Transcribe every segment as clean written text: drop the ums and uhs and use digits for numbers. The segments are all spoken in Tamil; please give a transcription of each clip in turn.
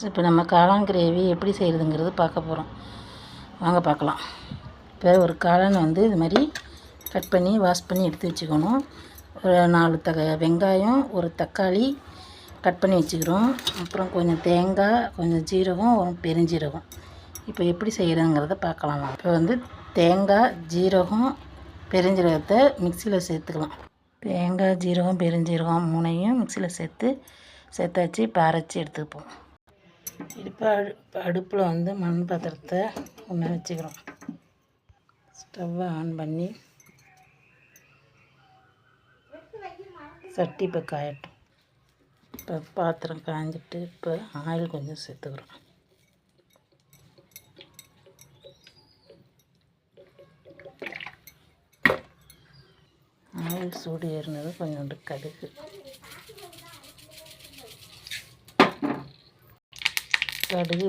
இப்போ நம்ம காளான் கிரேவி எப்படி செய்கிறதுங்கிறது பார்க்க போகிறோம். வாங்க பார்க்கலாம். இப்போ ஒரு காளான் வந்து இது மாதிரி கட் பண்ணி வாஷ் பண்ணி எடுத்து வச்சுக்கணும். ஒரு 4 வெங்காயம், ஒரு தக்காளி கட் பண்ணி வச்சுக்கிறோம். அப்புறம் கொஞ்சம் தேங்காய், கொஞ்சம் ஜீரகம், ஒரு பெருஞ்சீரகம். இப்போ எப்படி செய்கிறதுங்கிறத பார்க்கலாம். இப்போ வந்து தேங்காய், ஜீரகம், பெருஞ்சீரகத்தை மிக்சியில் சேர்த்துக்கலாம். தேங்காய், ஜீரகம், பெருஞ்சீரகம் 3ஐயும் மிக்சியில் சேர்த்தாச்சு. இப்போ அரைச்சி எடுத்துப்போம். இப்போ அடுப்பில் வந்து மண் பாத்திரத்தை ஒன்று வச்சுக்கிறோம். ஸ்டவ்வை ஆன் பண்ணி சட்டி இப்போ காயட்டும். இப்போ பாத்திரம் காய்ஞ்சிட்டு இப்போ ஆயில் கொஞ்சம் சேர்த்துக்கிறோம். ஆயில் சூடு ஏறினது கொஞ்சோண்டு கடுகு,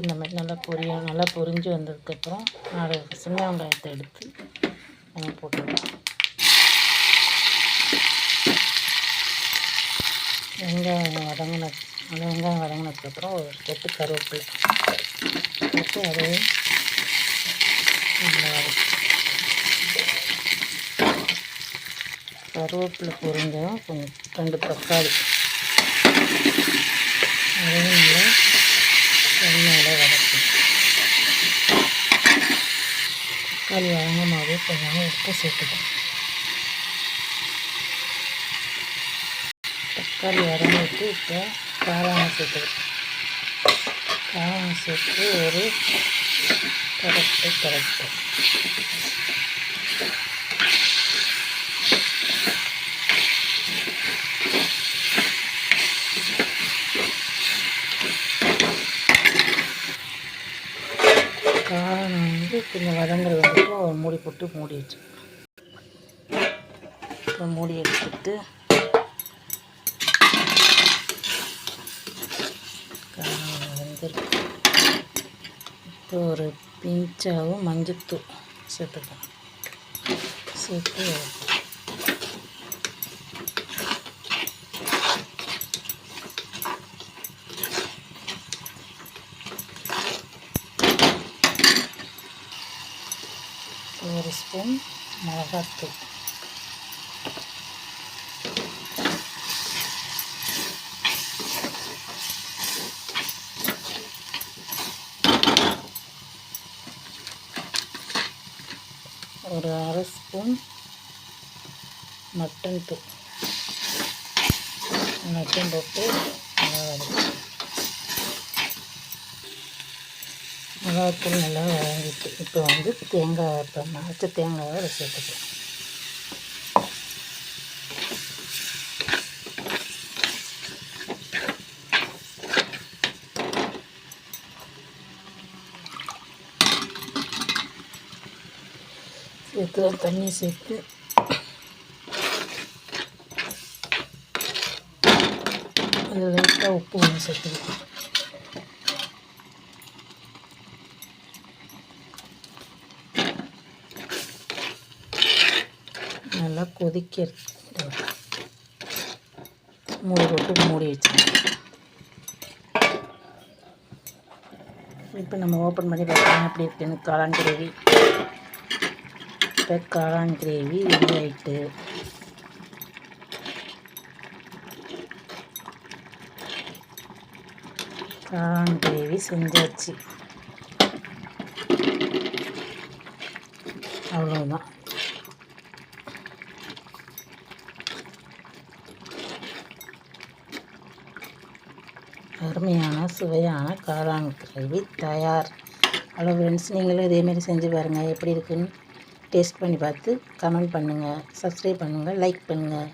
இந்த மாதிரி நல்லா பொரிஞ்சு வந்ததுக்கப்புறம் 4 சின்ன வெங்காயத்தை எடுத்து நம்ம போட்டுக்கலாம். வெங்காயம் வதங்கினதுக்கப்புறம் ஒரு கொட்டு கருவேப்பிலை போட்டு அதையும் நல்லா கருவேப்பிலை பொரிஞ்சதும் கொஞ்சம் 2 தக்காளி அதையும் நல்லா எண்ணெயில் வதக்கும். தக்காளி வதங்கும் போது கொஞ்சம் உப்பு சேர்த்துக்கும். தக்காளி வதங்கிட்டு இப்போ காளான் சேர்த்துக்கும். காளான் சேர்த்து ஒரு கரெக்டு காளான் வந்து கொஞ்சம் வதங்குறது வந்துட்டு ஒரு மூடி போட்டு மூடி வச்சு அப்புறம் மூடி எடுத்துட்டு காளான் வதங்கிருக்கு. இப்போ ஒரு பிஞ்சாவும் மஞ்சத்தூள் சேர்த்துக்கலாம். சேர்த்து ஒரு ஸ்பூன் மிளகாத்தூள், ஒரு 1/2 ஸ்பூன் மட்டன் தூள் போட்டு மிளகாத்தூள் நல்லா வதங்கிட்டு இப்போ வந்து அரைச்ச தேங்காயை அதை சேர்த்துக்கலாம். சேர்த்து தண்ணி சேர்த்து அதில் லைட்டாக உப்பு கொஞ்சம் சேர்த்துக்கலாம். நல்லா கொதிக்க மூடி போட்டு மூடி வச்சுக்கலாம். இப்போ நம்ம ஓப்பன் பண்ணி பார்க்கலாம் எப்படி இருக்குன்னு. காளான் கிரேவி ரெடி ஆகிட்டு. காளான் கிரேவி செஞ்சாச்சு. அவ்வளோதான். அருமையான சுவையான காளான் கிரேவி தயார். ஹலோ ஃப்ரெண்ட்ஸ், நீங்களும் இதேமாரி செஞ்சு பாருங்கள். எப்படி இருக்குன்னு டேஸ்ட் பண்ணி பார்த்து கமெண்ட் பண்ணுங்கள், சப்ஸ்கிரைப் பண்ணுங்கள், லைக் பண்ணுங்கள்.